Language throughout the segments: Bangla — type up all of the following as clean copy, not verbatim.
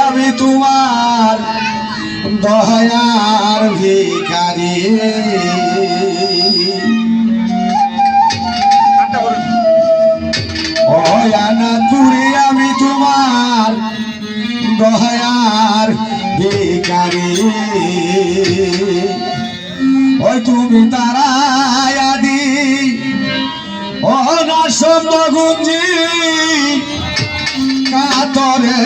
আমি তোমার দয়ার ভিখারি অয়ানা তুরি আমি তোমার দয়ার ভিখারি ওই তুমি তারাই আদি অনাসম গুঞ্জি কাতরে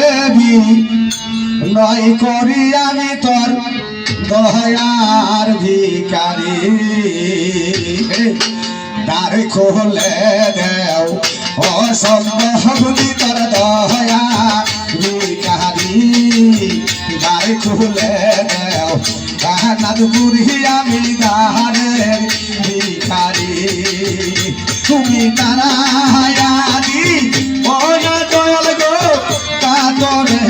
নয় করি আমি তোর দয়ার ভিখারি দ্বার খোলে দেও অসম্ভব তোর দয়া ভিখারি দ্বার খোলে দেও নাদ পুরি আমি দাহারের ভিখারি তুমি তারায়াদি ও না দয়াল গো কাতরে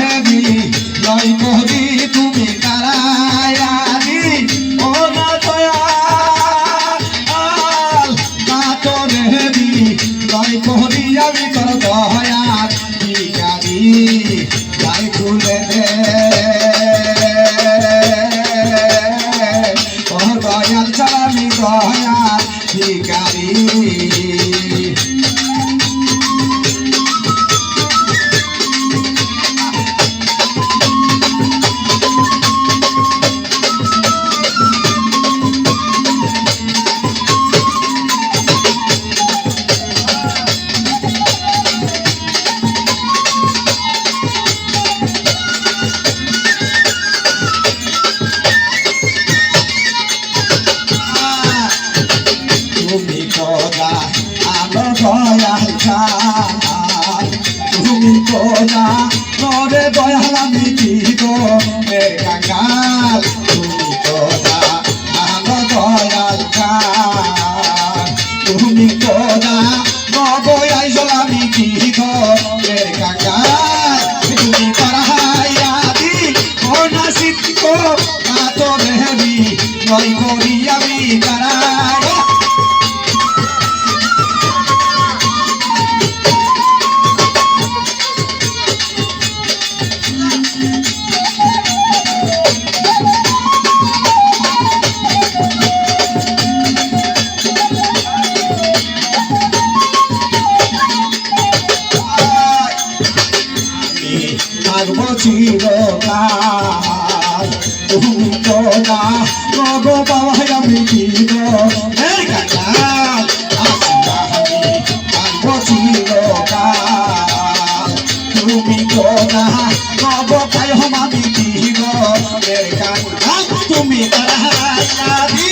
নয় করি তুমি তারায়াদি ও না দয়াল কাতরে নয় করি আমি তোর দয়ার ভিখারি দ্বার খুলে দে দয়াল চালামি দয়ার ভিখারি তুমি কোনা নরে দয়াল আমি কি গো মের কাঙ্গাল তুমি কোনা আমার দয়াল খান তুমি কোনা নবয়াই আমি কি গো মের কাঙ্গাল তুমি তারায়াদি কোনা সিদ্ধ কাতরে হেবি নয় করি আমি তারায় চিরকাল তুমি তো না নগো বাবা আমি কি গো এই কাঙ্গাল আসিয়া আমি থাকবো চিরকাল তুমি তো না নগো পাই আমি কি গো এই কাঙ্গাল তুমি তারায়াদি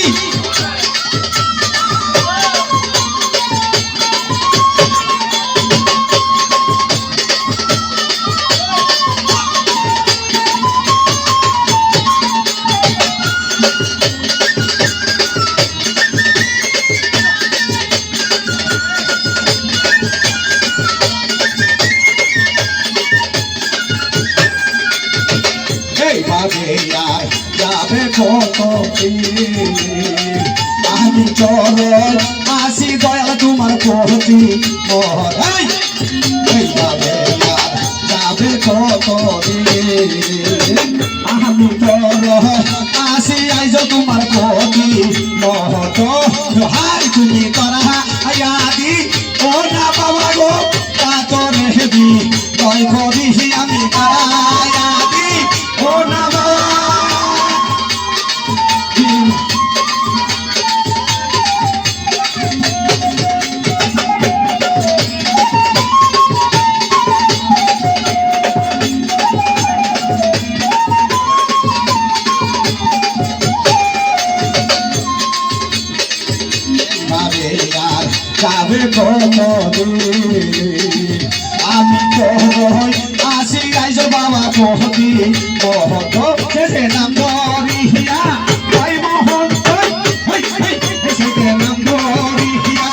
যাবে কত আমি চলে আসি দয়াল তোমার প্রতি যাবে কত আমি চলে আসি আইজ তোমার প্রতি মহত হাই তুমি তারা আয়াদি ও না বাবা গো কাতরে হেবি নয় করি আমি তারায়াদি ও না যাবে কত আমি তো আসি আইজ বাবা কহতি কহত সে নাম ধরিয়া ওই মহন্ত সে নাম ধরিয়া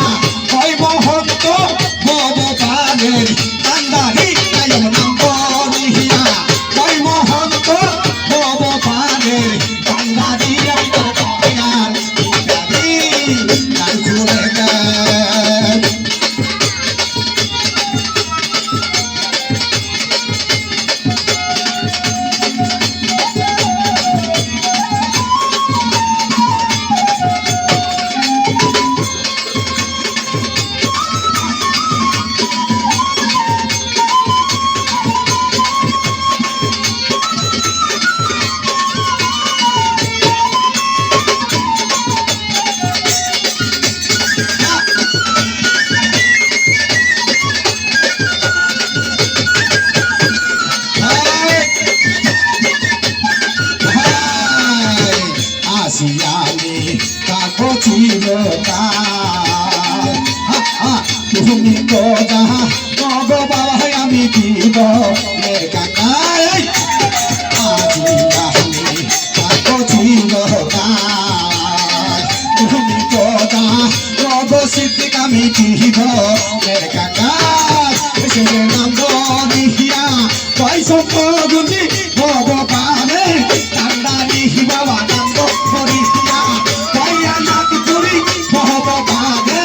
ওই মহন্ত ভবতালের কান্দারি নাম ধরিয়া ওই মহন্ত ভবতালের কান্দারি আমি তো দয়াল ভিখারি দ্বার খুলে দে তুমি তো যাহা গো বাবা আমি দিব কাকাই আজি আমি কাকো ছিল তুমি তো যাহা গো সিদ্দিক আমি দিব কাকাই সে নাম দিহিয়া পয়সা গুনি ভগবানে কান্দারি বাবা কান্দ করিয়া কয়া নাত করি ভগবানে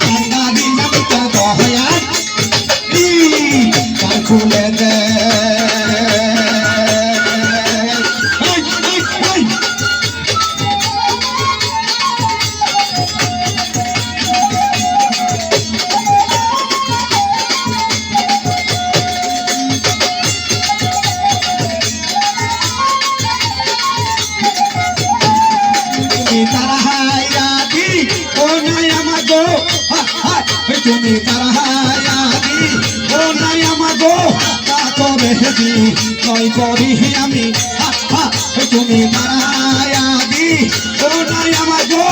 কান্দারি নাম তো দয়া খুলে দে তারা হায়াতি ও নাই আমাগো তুমি তারা হায়াতি ও নাই আমাগো কাতরে হেদি নয় করি আমি তুমি তারা হায়াতি ও নাই আমাগো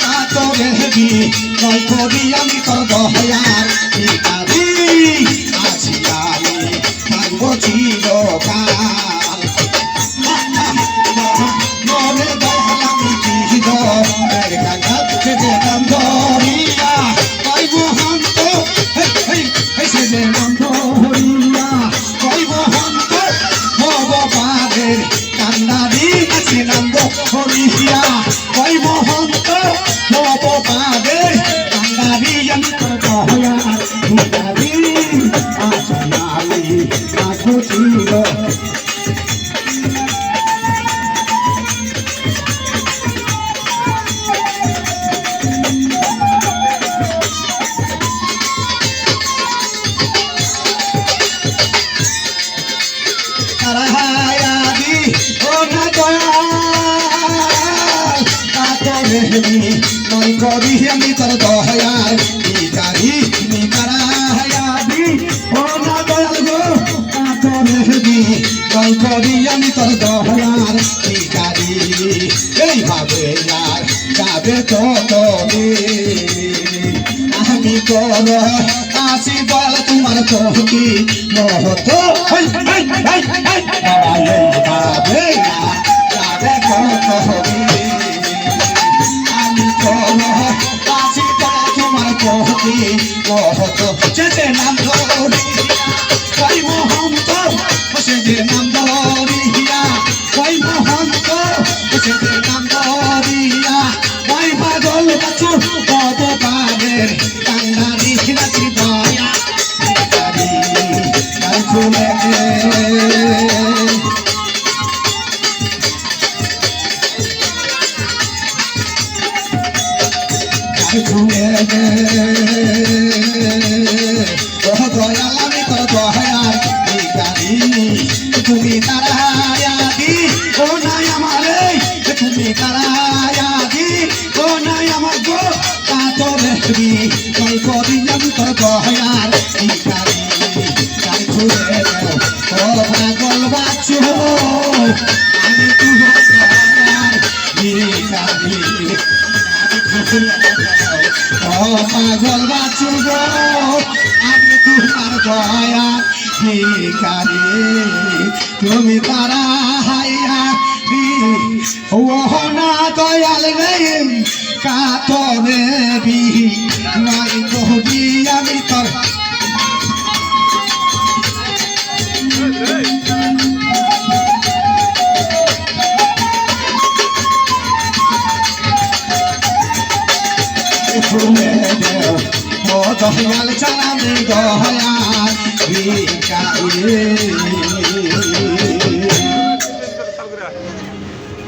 কাতরে হেদি নয় করি আমি তোর দয়ার পিতারি আছি আমি থাকবো চিরকাল মনে দয়াল আমি যে নাম ধরিয়া কইব হন্ত সে যে নাম ধরিয়া কইব হন্ত ভগবানের কান্দারি সে নাম ধরিয়া কইব হন্ত ভগবানের কান্দারি আমি তোর দয়ার কান্দারি আসনালি রাখো ছিল নয় করি আমি তোর দয়ার ভিখারি নিকারায়াদি ও না দয়াল গো কাতর হেদি নয় করি আমি তোর দয়ার ভিখারি এইভাবে আর যাবে তো তবে আমি তোর আসি বল তোমার তোকে মহত এইভাবে যাবে কত হবে তোমার কহতি কহত যে নাম ধরিয়া কই মহন্ত সে যে নাম ধরিয়া কই মহন্ত সে যে নাম ধরিয়া কই পাগল বাচু কত পাগের কান্দারি নাচি দয়া কারি কাল খুলে দয়াল আমি তো দয়াল তুমি তারায়াদি ও নাই আমারে তুমি তারায়াদি ও নাই আমার গো কাতরে তুমি কই করি আমি তো দয়াল কাল খুলে ও পাগল বাচ্চু আমি তো দয়াল পাগল বাচু গো আমি তোমার দয়া ভিখারি তুমি তারা হাইয়া ও না দয়াল নেই কাতরে বি নাই কবি আমি তোর দয়াল চালামে দয়াল ভিখারি